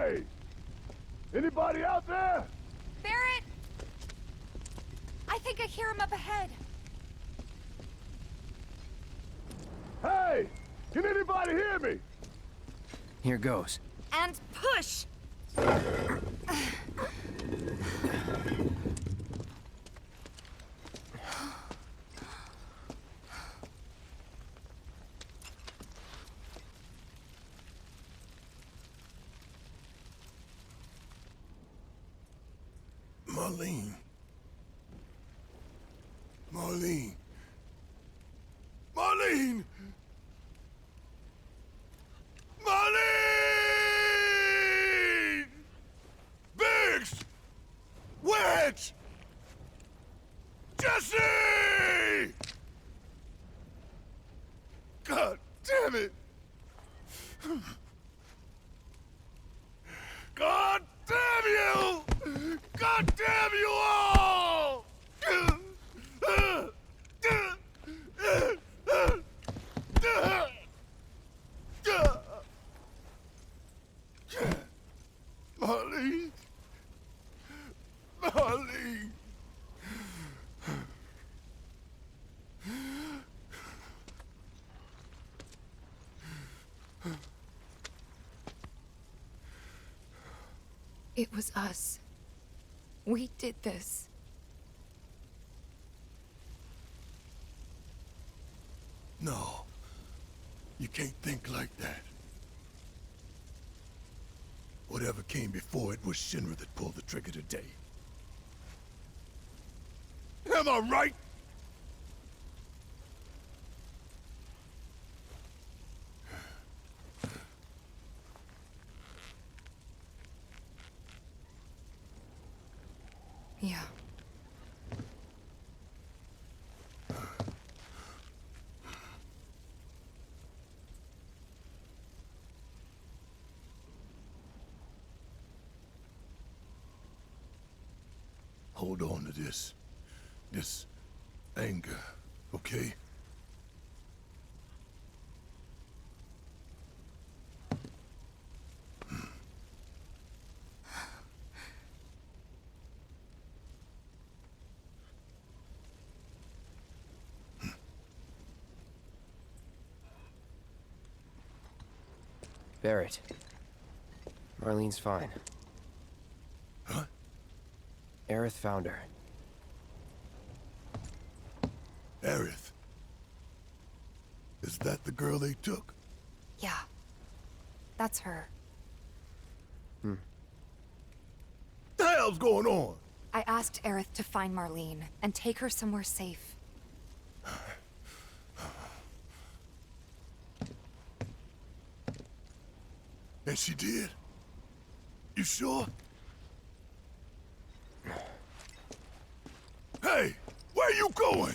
Hey! Anybody out there? Barrett! I think I hear him up ahead. Hey! Can anybody hear me? Here goes. And push! Marlene. Marlene. Marlene! Marlene! Biggs! Wedge! Jesse! God damn it! God damn you! God damn you all! Marlene. Marlene. It was us. We did this. No. You can't think like that. Whatever came before it was Shinra that pulled the trigger today. Am I right? Yeah. Hold on to this anger, okay? Barrett. Marlene's fine. Huh? Aerith found her. Aerith. Is that the girl they took? Yeah. That's her. The hell's going on? I asked Aerith to find Marlene and take her somewhere safe. And she did? You sure? Hey, where you going?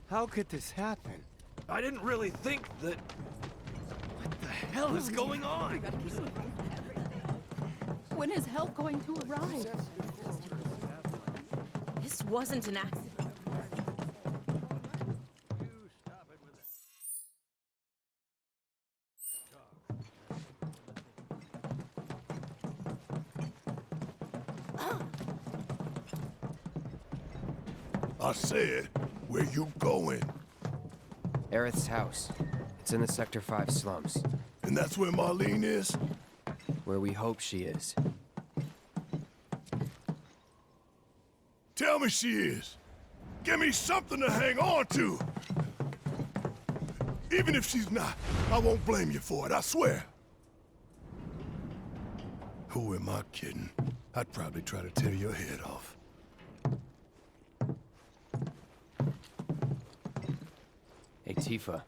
How could this happen? I didn't really think that... What the hell is going on? When is help going to arrive? This wasn't an accident. I said, where you going? Aerith's house. It's in the Sector 5 slums. And that's where Marlene is? Where we hope she is. Tell me she is. Give me something to hang on to. Even if she's not, I won't blame you for it, I swear. Who am I kidding? I'd probably try to tear your head off. Hey, Tifa.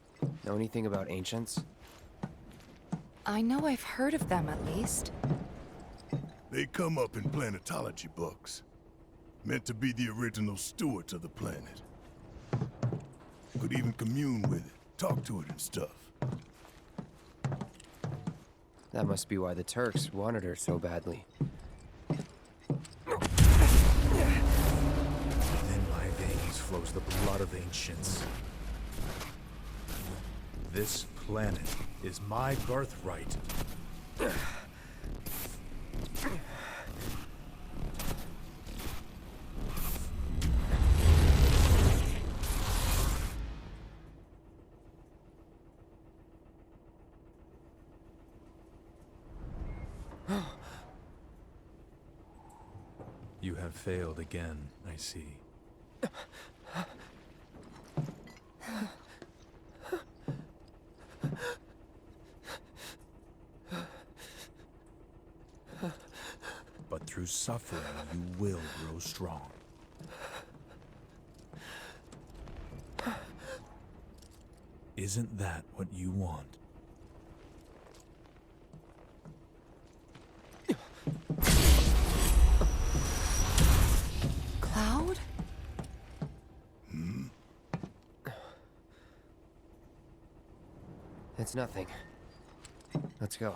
Know anything about ancients? I know I've heard of them, at least. They come up in planetology books. Meant to be the original stewards of the planet. Could even commune with it, talk to it and stuff. That must be why the Turks wanted her so badly. In my veins flows the blood of ancients. This planet is my birthright. You have failed again, I see. But through suffering, you will grow strong. Isn't that what you want? Cloud? It's nothing. Let's go.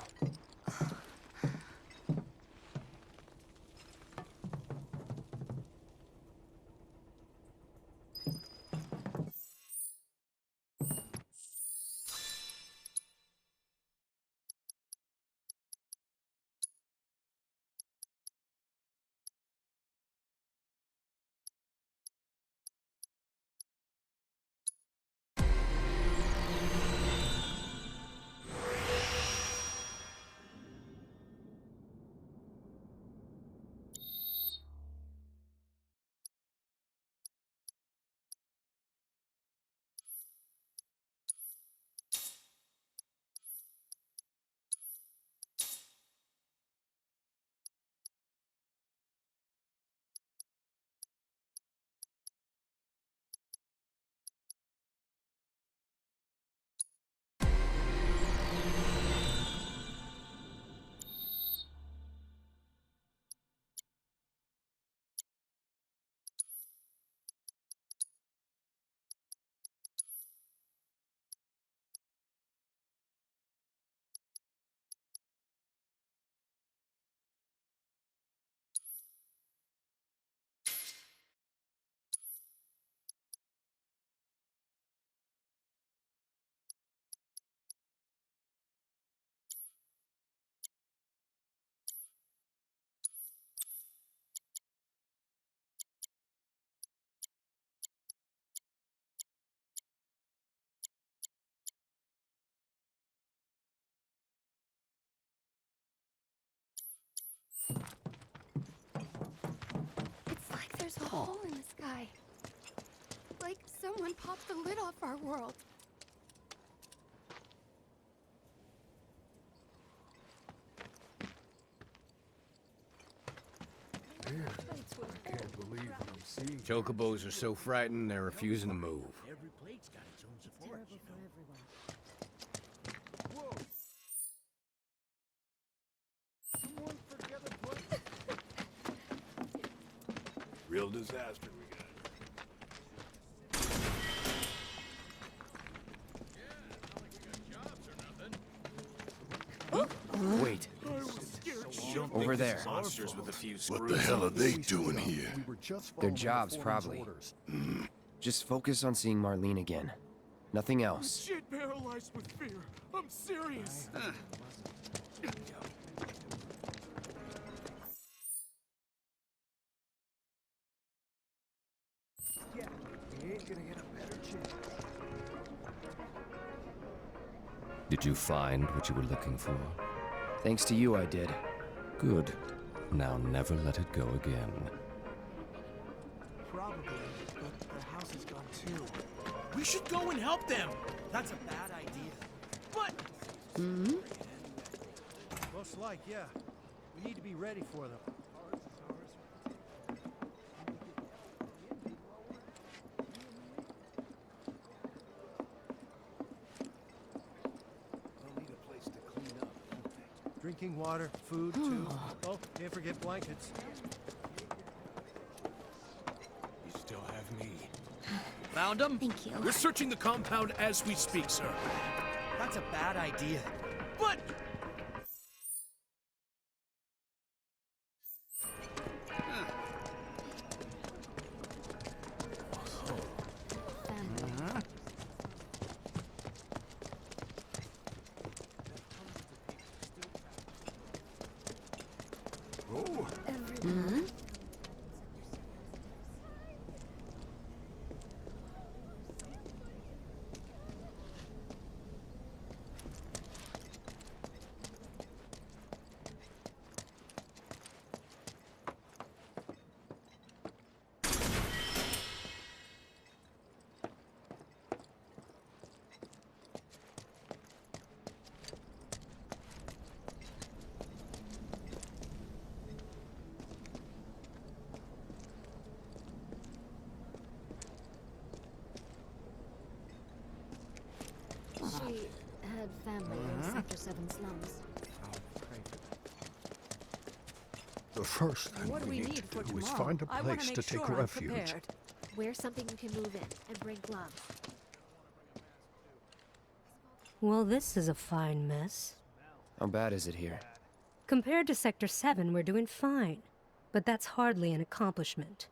It's like there's a hole in the sky. Like someone popped the lid off our world. Chocobos are so frightened, they're refusing to move. Every plate's got its own support. Real disaster we got. Wait. Over there. Monsters with a few screws. What the hell are they doing here? Their jobs, probably. Just focus on seeing Marlene again. Nothing else. Shit, paralyzed with fear. I'm serious. Did you find what you were looking for? Thanks to you, I did. Good. Now never let it go again. Probably, but the house is gone too. We should go and help them. That's a bad idea. But Most like, yeah. We need to be ready for them. They'll need a place to clean up. Drinking water, food, too. Oh, can't forget blankets. you still have me. Found them? Thank you. We're searching the compound as we speak, sir. That's a bad idea. But She had family in Sector 7 slums. The first thing What do we need for do is tomorrow? find a I wanna place make to take sure I'm refuge. prepared. Wear something you can move in and bring gloves. Well, this is a fine mess. How bad is it here? Compared to Sector 7, we're doing fine. But that's hardly an accomplishment.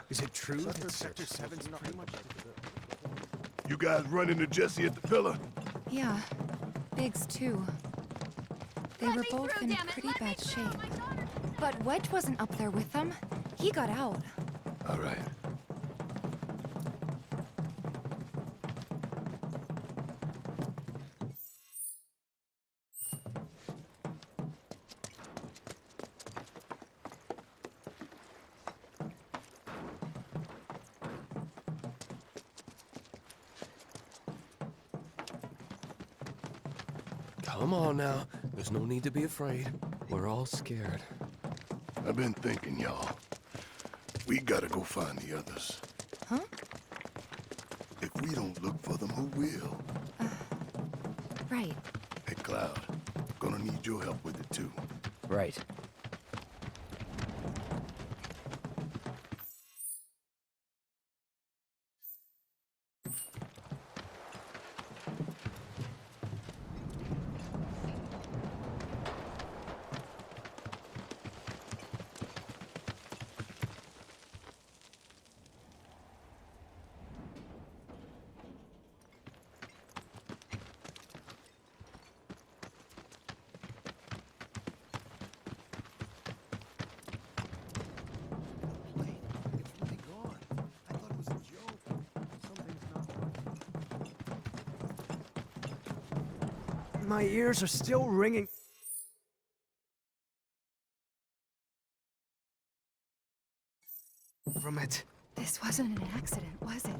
Is it true that Sector 7's pretty much... You guys run into Jesse at the pillar? Yeah. Biggs, too. They were both in pretty bad shape. But Wedge wasn't up there with them. He got out. All right. Come on now. There's no need to be afraid. We're all scared. I've been thinking, y'all. We gotta go find the others. Huh? If we don't look for them, who will? Right. Hey, Cloud. Gonna need your help with it, too. Right. My ears are still ringing. From it. This wasn't an accident, was it?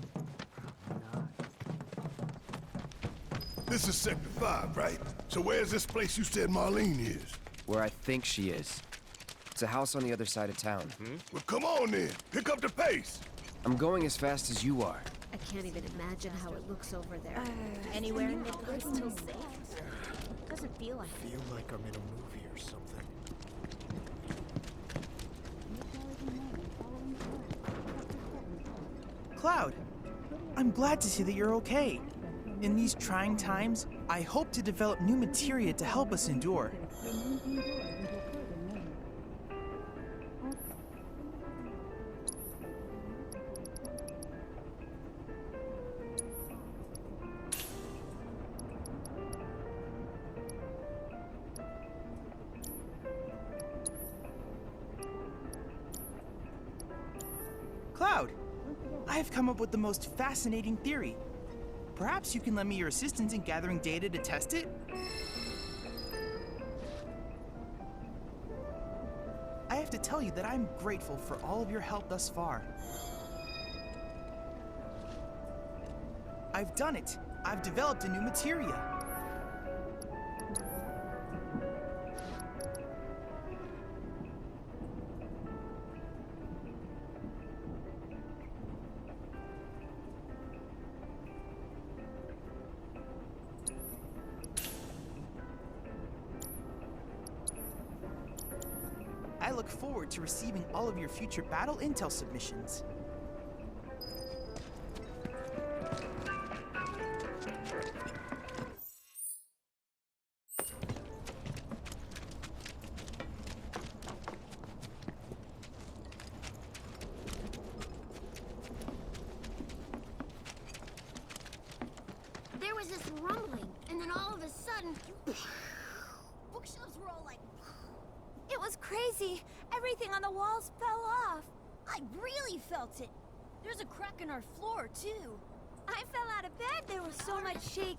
This is Sector 5, right? So where's this place you said Marlene is? Where I think she is. It's a house on the other side of town. Well, come on then. Pick up the pace. I'm going as fast as you are. I can't even imagine how it looks over there. Anywhere in Midwest still safe? Doesn't feel like it. Feel like I'm in a movie or something. Cloud, I'm glad to see that you're okay. In these trying times, I hope to develop new materia to help us endure. Cloud, I have come up with the most fascinating theory. Perhaps you can lend me your assistance in gathering data to test it? I have to tell you that I'm grateful for all of your help thus far. I've done it. I've developed a new materia. I look forward to receiving all of your future battle intel submissions. There was this rumbling, and then all of a sudden, bookshelves were all like... It was crazy. Everything on the walls fell off. I really felt it. There's a crack in our floor, too. I fell out of bed. There was so much shaking.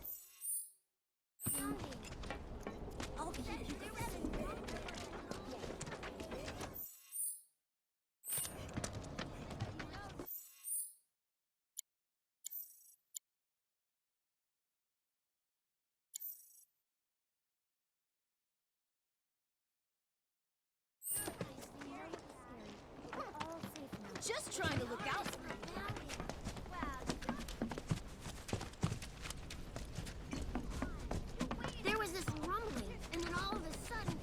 Just trying to look out for you. There was this rumbling, and then all of a sudden...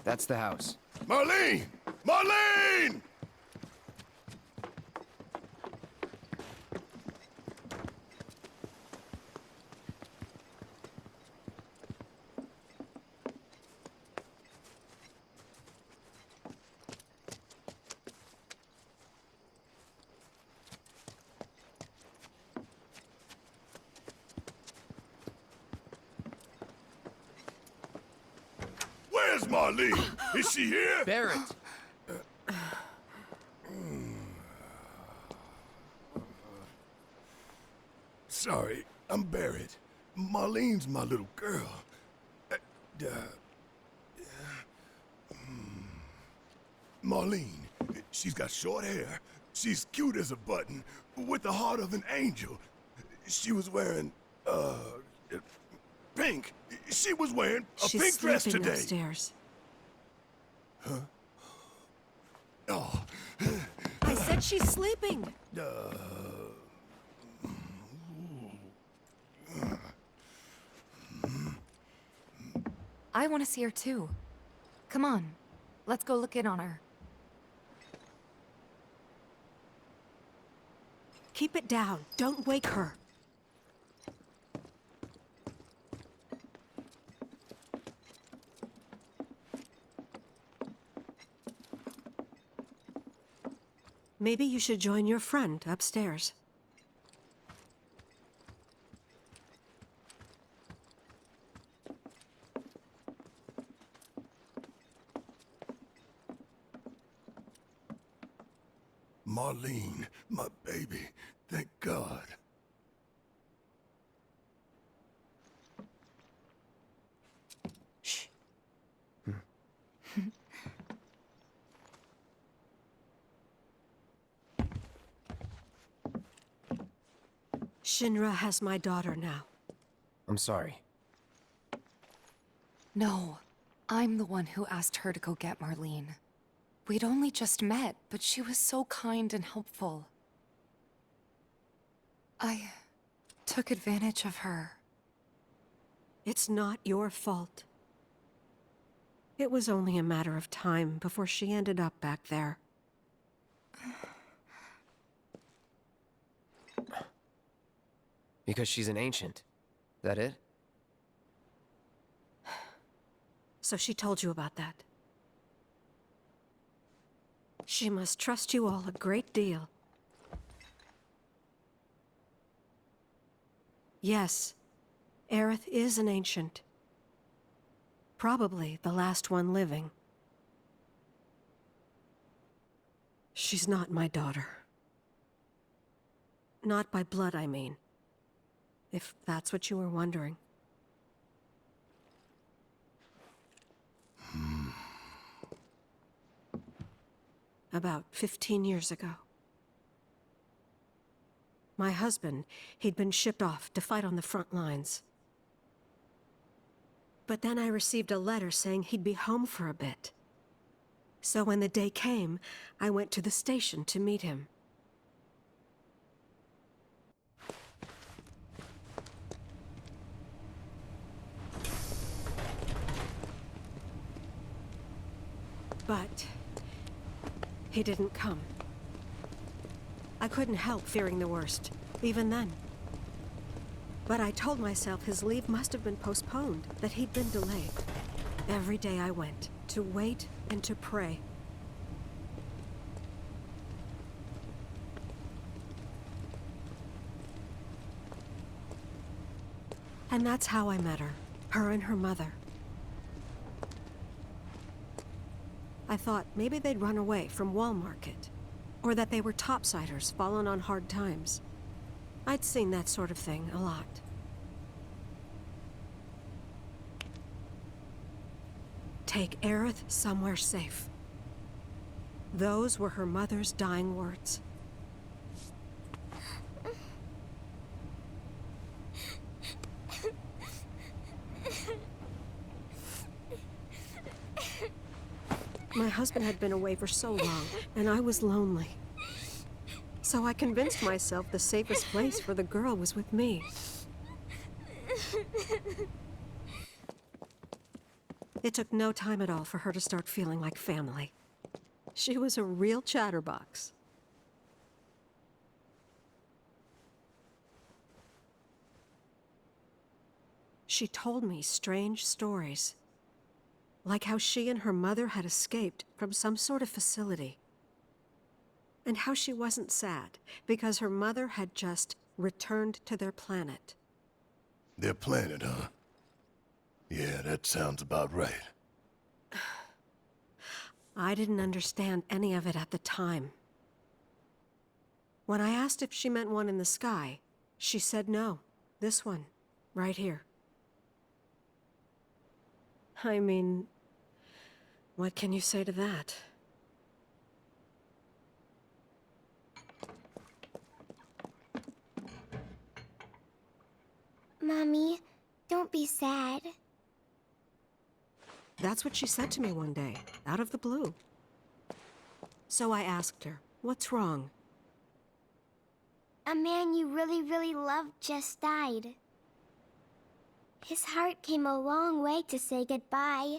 That's the house. Marlene! Marlene! Where's Marlene? Is she here? Barrett! Sorry, I'm Barrett. Marlene's my little girl. Marlene, she's got short hair. She's cute as a button, with the heart of an angel. She was wearing, pink. She was wearing a She's pink dress sleeping today. upstairs. Huh? Oh. I said she's sleeping. I want to see her too. Come on, let's go look in on her. Keep it down. Don't wake her. Maybe you should join your friend upstairs. Marlene, my baby. Thank God. Shh. Shinra has my daughter now. I'm sorry. No, I'm the one who asked her to go get Marlene. We'd only just met, but she was so kind and helpful. I took advantage of her. It's not your fault. It was only a matter of time before she ended up back there. Because she's an ancient. That it? So she told you about that. She must trust you all a great deal. Yes, Aerith is an ancient. Probably the last one living. She's not my daughter. Not by blood, I mean. If that's what you were wondering. About 15 years ago. My husband, he'd been shipped off to fight on the front lines. But then I received a letter saying he'd be home for a bit. So when the day came, I went to the station to meet him. But he didn't come. I couldn't help fearing the worst, even then. But I told myself his leave must have been postponed, that he'd been delayed. Every day I went, to wait and to pray. And that's how I met her, her and her mother. I thought maybe they'd run away from Wall Market, or that they were topsiders fallen on hard times. I'd seen that sort of thing a lot. Take Aerith somewhere safe. Those were her mother's dying words. My husband had been away for so long, and I was lonely. So I convinced myself the safest place for the girl was with me. It took no time at all for her to start feeling like family. She was a real chatterbox. She told me strange stories. Like how she and her mother had escaped from some sort of facility. And how she wasn't sad, because her mother had just returned to their planet. Their planet, huh? Yeah, that sounds about right. I didn't understand any of it at the time. When I asked if she meant one in the sky, she said no. This one, right here. I mean, what can you say to that? Mommy, don't be sad. That's what she said to me one day, out of the blue. So I asked her, what's wrong? A man you really, really loved just died. His heart came a long way to say goodbye.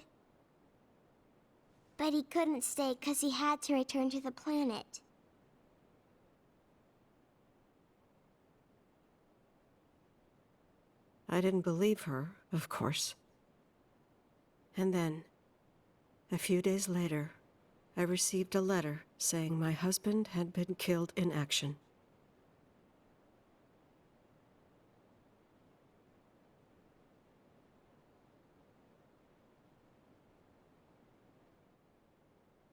But he couldn't stay because he had to return to the planet. I didn't believe her, of course. And then, a few days later, I received a letter saying my husband had been killed in action.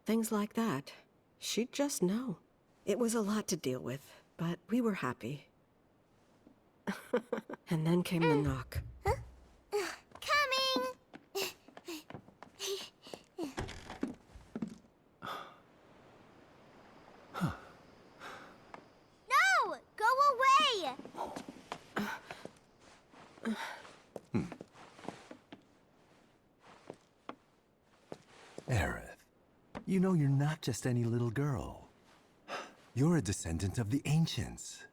Things like that. She'd just know. It was a lot to deal with, but we were happy. And then came the knock. Coming! No! Go away! Aerith, you know you're not just any little girl. You're a descendant of the Ancients.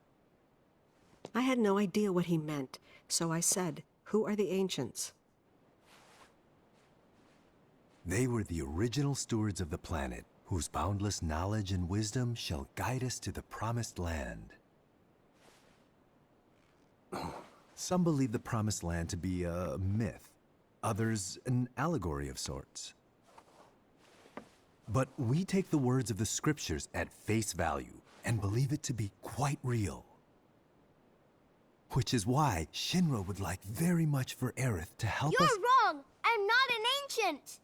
I had no idea what he meant, so I said, "Who are the Ancients?" They were the original stewards of the planet, whose boundless knowledge and wisdom shall guide us to the Promised Land. Some believe the Promised Land to be a myth, others an allegory of sorts. But we take the words of the scriptures at face value and believe it to be quite real. Which is why Shinra would like very much for Aerith to help us— You're wrong! I'm not an ancient!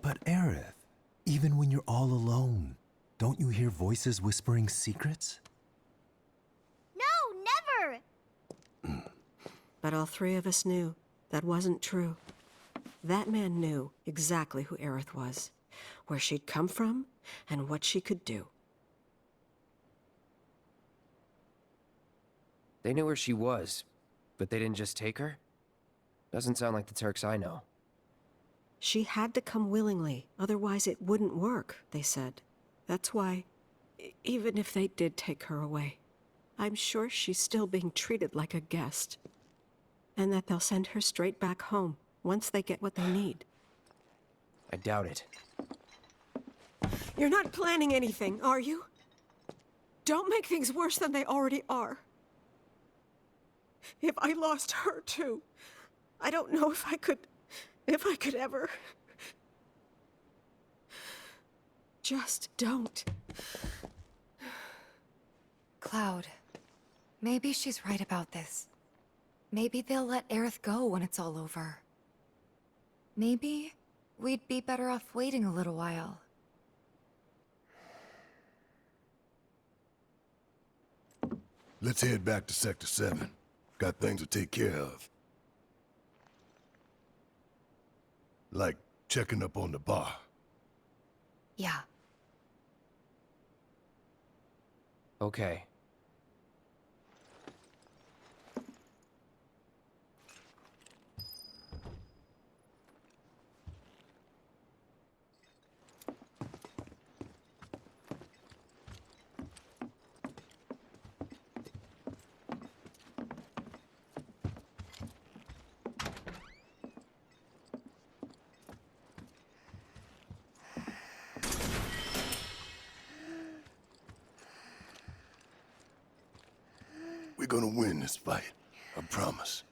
But Aerith, even when you're all alone, don't you hear voices whispering secrets? No, never! But all three of us knew that wasn't true. That man knew exactly who Aerith was, where she'd come from, and what she could do. They knew where she was, but they didn't just take her? Doesn't sound like the Turks I know. She had to come willingly, otherwise it wouldn't work, they said. That's why, even if they did take her away, I'm sure she's still being treated like a guest. And that they'll send her straight back home once they get what they need. I doubt it. You're not planning anything, are you? Don't make things worse than they already are. If I lost her too, I don't know if I could ever. Just don't. Cloud, maybe she's right about this. Maybe they'll let Aerith go when it's all over. Maybe we'd be better off waiting a little while. Let's head back to Sector 7. Got things to take care of. Like checking up on the bar. Yeah. Okay. We're gonna win this fight, I promise.